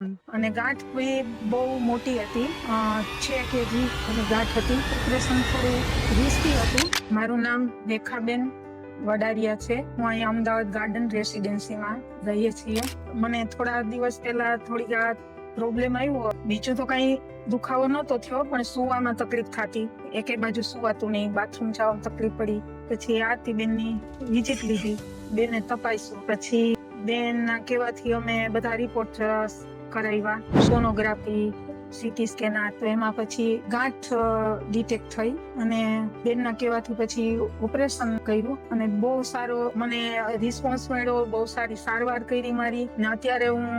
અને ગાંઠ બી બહુ મોટી હતી, 6 kg ની ગાંઠ હતી. ઓપરેશન થોડું રિસ્કી હતું. મારું નામ રેખાબેન વડારિયા છે. હું અહીંયા અમદાવાદ ગાર્ડન રેસિડેન્સીમાં રહીએ છીએ. મને થોડા દિવસ પહેલા થોડીક આ પ્રોબ્લેમ આવ્યો. બીજું તો કઈ દુખાવો નહોતો થયો, પણ સુવામાં તકલીફ થતી. એકે બાજુ સુવાતું નહીં, બાથરૂમ જવામાં તકલીફ પડી. પછી આરતીબેનની વિઝિટ લીધી, બેને તપાસ્યું. પછી બેનના કહેવાથી અમે બધા રિપોર્ટ કરાવ્યા, સોનોગ્રાફી, સીટી સ્કેન. તો એમાં પછી ગાંઠ ડિટેક્ટ થઈ અને બેનના કહેવાથી પછી ઓપરેશન કર્યું અને બહુ સારો મને રિસ્પોન્સ મળ્યો. બહુ સારી સારવાર કરી મારી ને અત્યારે હું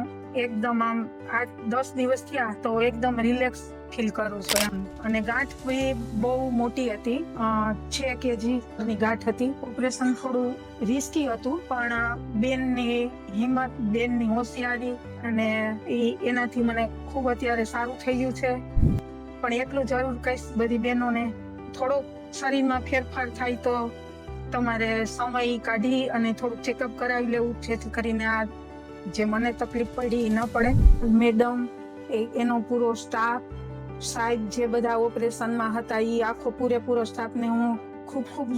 એકદમ આમ 8-10 દિવસ થયા તો એકદમ રિલેક્સ ફીલ કરું છું એમ. અને ગાંઠ બી બહુ મોટી હતી, 6 kg ની ગાંઠ હતી. ઓપરેશન થોડું રિસ્કી હતું, પણ બેનની હિંમત, બેનની હોશિયારી અને એનાથી મને ખૂબ અત્યારે સારું થઈ ગયું છે. પણ એટલું જરૂર કહીશ બધી બહેનોને, થોડો શરીરમાં ફેરફાર થાય તો તમારે સમય કાઢી અને થોડુંક ચેકઅપ કરાવી લેવું, જેથી કરીને આ જે મને તકલીફ પડી ન પડે. મેડમ, એનો પૂરો સ્ટાફ, સાહેબ જે બધા ઓપરેશનમાં હતા, એ આખો પૂરેપૂરો સ્ટાફને હું ખૂબ ખૂબ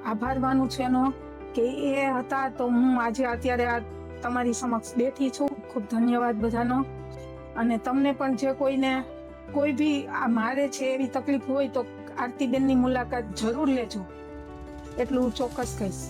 આભાર માનું છું એનો, કે એ હતા તો હું આજે અત્યારે આ તમારી સમક્ષ બેઠી છું. ખૂબ ધન્યવાદ બધાનો. અને તમને પણ જે કોઈને કોઈ બી આ મારે છે એવી તકલીફ હોય તો આરતીબેનની મુલાકાત જરૂર લેજો, એટલું ચોક્કસ કહીશ.